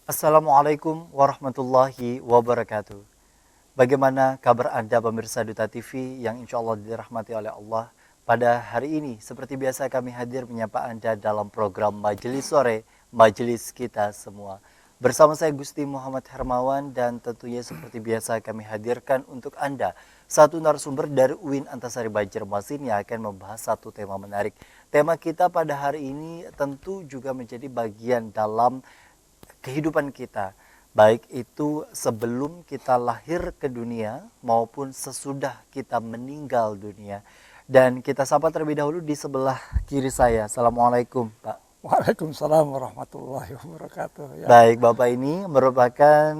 Assalamualaikum warahmatullahi wabarakatuh. Bagaimana kabar Anda pemirsa Duta TV yang insya Allah dirahmati oleh Allah. Pada hari ini seperti biasa kami hadir menyapa Anda dalam program Majelis Sore, Majelis Kita Semua. Bersama saya Gusti Muhammad Hermawan dan tentunya seperti biasa kami hadirkan untuk Anda satu narasumber dari UIN Antasari Banjarmasin yang akan membahas satu tema menarik. Tema kita pada hari ini tentu juga menjadi bagian dalam kehidupan kita, baik itu sebelum kita lahir ke dunia maupun sesudah kita meninggal dunia. Dan kita sapa terlebih dahulu di sebelah kiri saya. Assalamualaikum, Pak. Waalaikumsalam warahmatullahi wabarakatuh. Ya, Baik, Bapak ini merupakan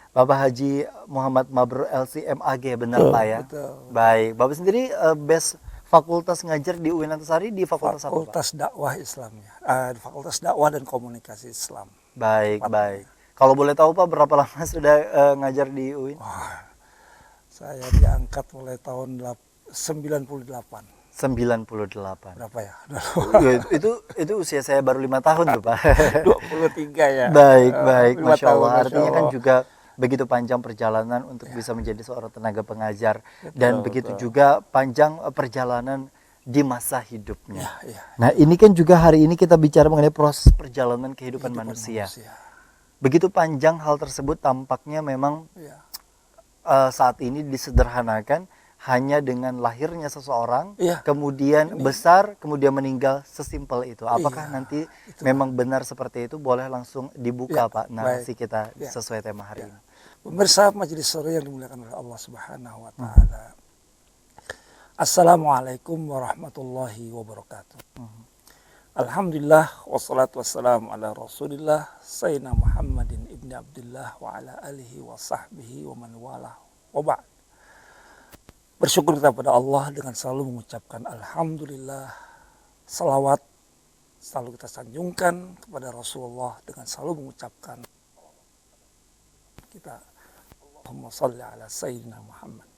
Bapak Haji Muhammad Mabrur LCMAG, benar betul, Pak ya? betul. Baik, Bapak sendiri best fakultas ngajar di UIN Antasari di fakultas apa, Pak? Fakultas Dakwah Islamnya, Fakultas Dakwah dan Komunikasi Islam. Baik, Tepatnya. baik. Kalau boleh tahu Pak, berapa lama sudah ngajar di UIN? Wah, saya diangkat mulai tahun 98. 98. Berapa ya? Ya, itu usia saya baru 5 tahun tuh Pak. 23 ya. Baik, baik, 5 Masya tahun, Allah. Masya Artinya kan Allah. juga begitu panjang perjalanan untuk bisa menjadi seorang tenaga pengajar. Dan Betul, begitu betul. juga panjang perjalanan di masa hidupnya. Ya, ya. Nah ini kan juga hari ini kita bicara mengenai proses perjalanan kehidupan manusia. Begitu panjang hal tersebut tampaknya memang Ya, saat ini disederhanakan hanya dengan lahirnya seseorang, Iya. kemudian besar, kemudian meninggal, sesimpel itu. Apakah Iya, nanti itu. memang benar seperti itu? Boleh langsung dibuka Ya, Pak narasi baik. kita Ya. sesuai tema hari Ya. ini. Pemirsa Majelis Sore yang dimuliakan oleh Allah Subhanahu wa taala. Assalamualaikum warahmatullahi wabarakatuh. Alhamdulillah wassalatu wassalamu ala Rasulillah Sayyidina Muhammadin ibni Abdullah wa ala alihi wa sahbihi wa man walah wa ba'd. Bersyukur kita pada Allah dengan selalu mengucapkan Alhamdulillah. Salawat selalu kita sanjungkan kepada Rasulullah dengan selalu mengucapkan kita Allahumma salli ala Sayyidina Muhammad.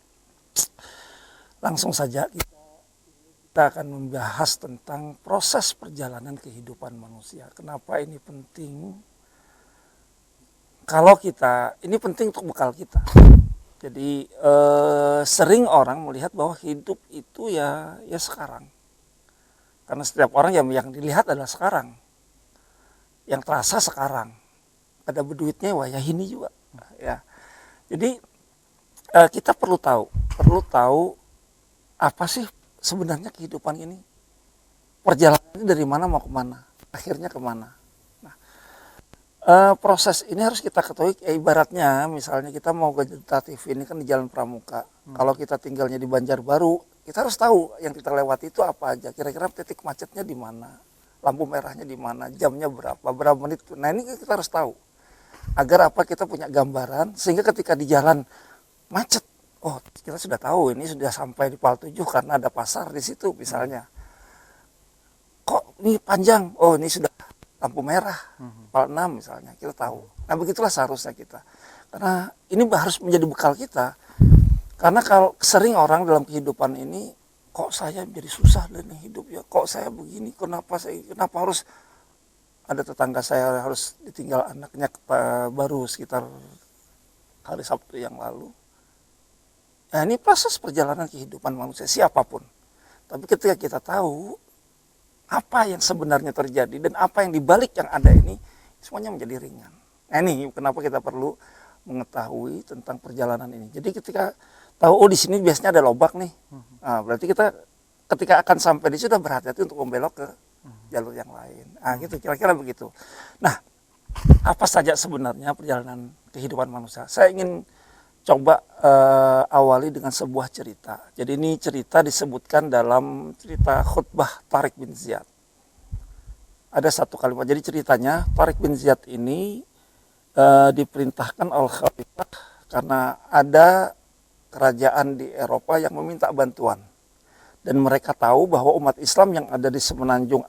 Langsung saja kita akan membahas tentang proses perjalanan kehidupan manusia. Kenapa ini penting? Kalau kita, ini penting untuk bekal kita. Jadi sering orang melihat bahwa hidup itu ya sekarang. Karena setiap orang yang dilihat adalah sekarang. Yang terasa sekarang. Ada berduitnya wah ya ini juga. Ya. Jadi kita perlu tahu apa sih sebenarnya kehidupan ini. Perjalanannya dari mana mau kemana. Akhirnya kemana. Proses ini harus kita ketahui, ibaratnya misalnya kita mau ke Duta TV ini kan di Jalan Pramuka. Kalau kita tinggalnya di Banjarbaru, kita harus tahu yang kita lewati itu apa aja. Kira-kira titik macetnya di mana, lampu merahnya di mana, jamnya berapa menit. Nah ini kita harus tahu. Agar apa kita punya gambaran, sehingga ketika di jalan macet, oh kita sudah tahu ini sudah sampai di Pal 7 karena ada pasar di situ misalnya. Kok ini panjang? Oh ini sudah lampu merah, Pal 6 misalnya, kita tahu. Nah begitulah seharusnya kita. Karena ini harus menjadi bekal kita. Karena kalau sering orang dalam kehidupan ini, kok saya menjadi susah dan hidup ya, kok saya begini, kenapa harus ada tetangga saya harus ditinggal anaknya baru sekitar hari Sabtu yang lalu. Nah ini proses perjalanan kehidupan manusia siapapun. Tapi ketika kita tahu apa yang sebenarnya terjadi dan apa yang dibalik yang ada ini, semuanya menjadi ringan. Nah ini kenapa kita perlu mengetahui tentang perjalanan ini. Jadi ketika tahu oh di sini biasanya ada lobak nih, nah, berarti kita ketika akan sampai di situ berhati-hati untuk membelok ke jalur yang lain. Nah gitu kira-kira begitu. Nah apa saja sebenarnya perjalanan kehidupan manusia? Saya ingin coba awali dengan sebuah cerita. Jadi ini cerita disebutkan dalam cerita khutbah Tariq bin Ziyad. Ada satu kalimat. Jadi ceritanya Tariq bin Ziyad ini diperintahkan oleh Khalifah karena ada kerajaan di Eropa yang meminta bantuan. Dan mereka tahu bahwa umat Islam yang ada di semenanjung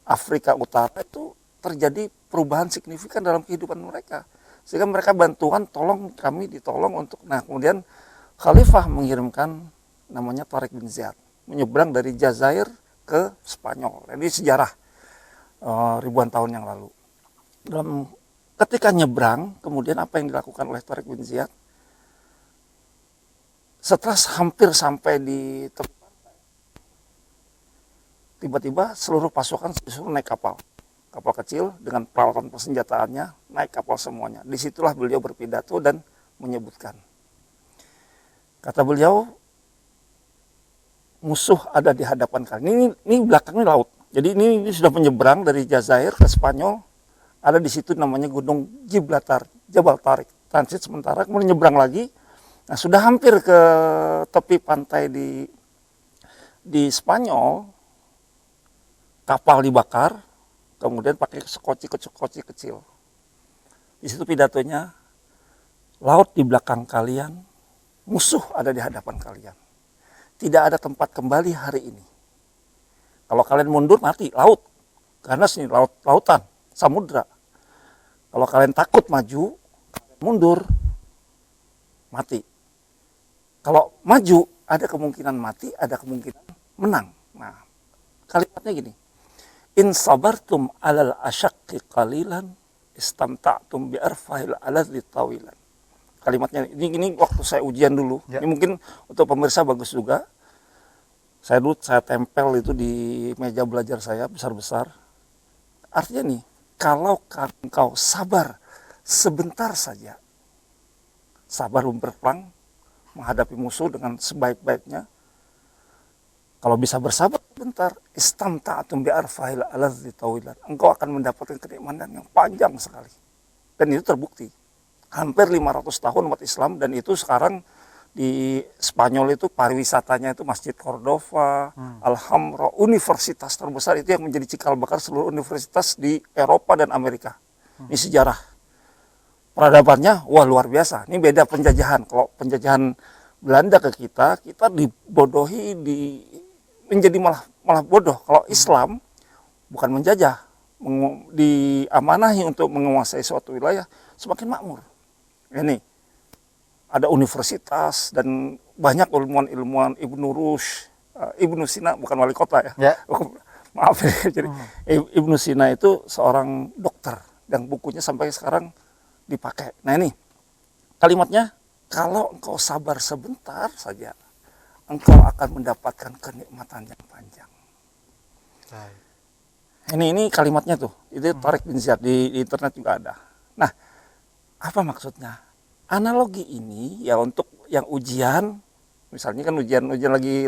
Afrika Utara itu terjadi perubahan signifikan dalam kehidupan mereka. Sehingga mereka bantuan, tolong kami ditolong untuk, nah kemudian Khalifah mengirimkan namanya Tariq bin Ziyad. Menyeberang dari Jazair ke Spanyol. Ini sejarah ribuan tahun yang lalu. Dalam ketika nyebrang, kemudian apa yang dilakukan oleh Tariq bin Ziyad? Setelah hampir sampai di tepi pantai, tiba-tiba seluruh pasukan disuruh naik kapal. Kapal kecil dengan peralatan persenjataannya, naik kapal semuanya. Disitulah beliau berpidato dan menyebutkan. Kata beliau, musuh ada di hadapan kalian. Ini belakangnya laut. Jadi ini sudah menyeberang dari Jazair ke Spanyol. Ada di situ namanya Gunung Gibraltar, Jabal Tariq. Transit sementara, kemudian nyebrang lagi. Nah, sudah hampir ke tepi pantai di Spanyol, kapal dibakar, kemudian pakai skoci kecil. Di situ pidatonya, laut di belakang kalian, musuh ada di hadapan kalian. Tidak ada tempat kembali hari ini. Kalau kalian mundur, mati, laut. Karena sini lautan, samudra. Kalau kalian takut maju, mundur, mati. Kalau maju, ada kemungkinan mati, ada kemungkinan menang. Nah, kalimatnya gini. In sabartum alal asyaqqi qalilan, istamta'tum bi'arfahil aladhi tawilan. Kalimatnya, ini waktu saya ujian dulu. Ya. Ini mungkin untuk pemirsa bagus juga. Saya tempel itu di meja belajar saya, besar-besar. Artinya nih, kalau engkau sabar sebentar saja, sabar berperang, menghadapi musuh dengan sebaik-baiknya. Kalau bisa bersabar bentar, istamta'tum bi'arfahil aladzi tawilan. Engkau akan mendapatkan kenikmatan yang panjang sekali. Dan itu terbukti. Hampir 500 tahun umat Islam, dan itu sekarang di Spanyol itu pariwisatanya itu Masjid Cordova, Alhambra, universitas terbesar itu yang menjadi cikal bakal seluruh universitas di Eropa dan Amerika. Ini sejarah. Peradabannya, wah luar biasa. Ini beda penjajahan. Kalau penjajahan Belanda ke kita dibodohi, menjadi malah bodoh. Kalau Islam bukan menjajah, diamanahi untuk menguasai suatu wilayah, semakin makmur. Ini ada universitas dan banyak ilmuwan-ilmuwan, Ibnu Rushd, Ibnu Sina, bukan wali kota ya. Maaf ya. Jadi Ibnu Sina itu seorang dokter yang bukunya sampai sekarang dipakai. Nah ini kalimatnya, kalau engkau sabar sebentar saja, engkau akan mendapatkan kenikmatan yang panjang. Ini kalimatnya tuh, itu Tariq bin Ziyad, di internet juga ada. Nah, apa maksudnya? Analogi ini ya untuk yang ujian, misalnya kan ujian lagi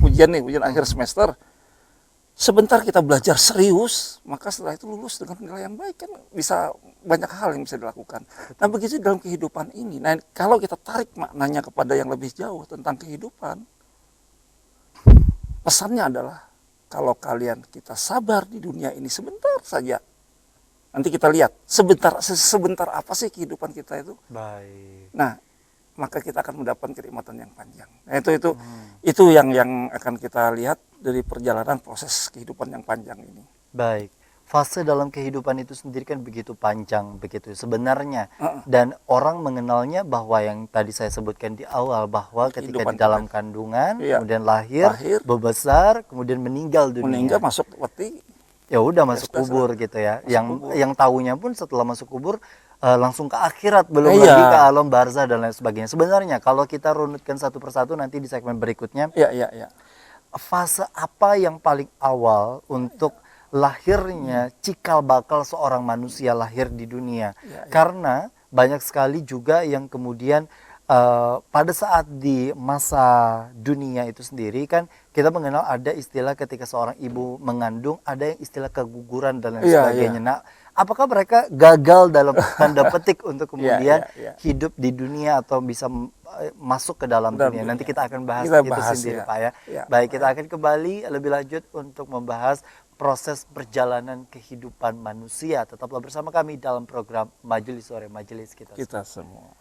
ujian nih, ujian akhir semester. Sebentar kita belajar serius, maka setelah itu lulus dengan nilai yang baik, kan bisa banyak hal yang bisa dilakukan. Nah begitu dalam kehidupan ini. Nah kalau kita tarik maknanya kepada yang lebih jauh tentang kehidupan, pesannya adalah kalau kita sabar di dunia ini sebentar saja, nanti kita lihat sebentar apa sih kehidupan kita itu. Baik. Nah maka kita akan mendapatkan kenikmatan yang panjang. Nah, itu yang akan kita lihat dari perjalanan proses kehidupan yang panjang ini. Baik. Fase dalam kehidupan itu sendiri kan begitu panjang begitu sebenarnya. Dan orang mengenalnya bahwa yang tadi saya sebutkan di awal, bahwa ketika kehidupan di dalam kandungan, kemudian lahir, membesar, kemudian meninggal dunia. Meninggal, masuk peti. Ya udah masuk kubur gitu ya. Yang tahunya pun setelah masuk kubur langsung ke akhirat, belum lagi ke alam barzah dan lain sebagainya. Sebenarnya kalau kita runutkan satu persatu nanti di segmen berikutnya, fase apa yang paling awal untuk lahirnya cikal bakal seorang manusia lahir di dunia? Karena banyak sekali juga yang kemudian pada saat di masa dunia itu sendiri kan kita mengenal ada istilah ketika seorang ibu mengandung, ada yang istilah keguguran dan lain sebagainya. Nah, apakah mereka gagal dalam tanda petik untuk kemudian hidup di dunia atau bisa masuk ke dalam dunia? Nanti kita akan bahas itu sendiri Pak ya. Baik, kita akan kembali lebih lanjut untuk membahas proses perjalanan kehidupan manusia. Tetaplah bersama kami dalam program Majelis Sore, Majelis Kita Semua.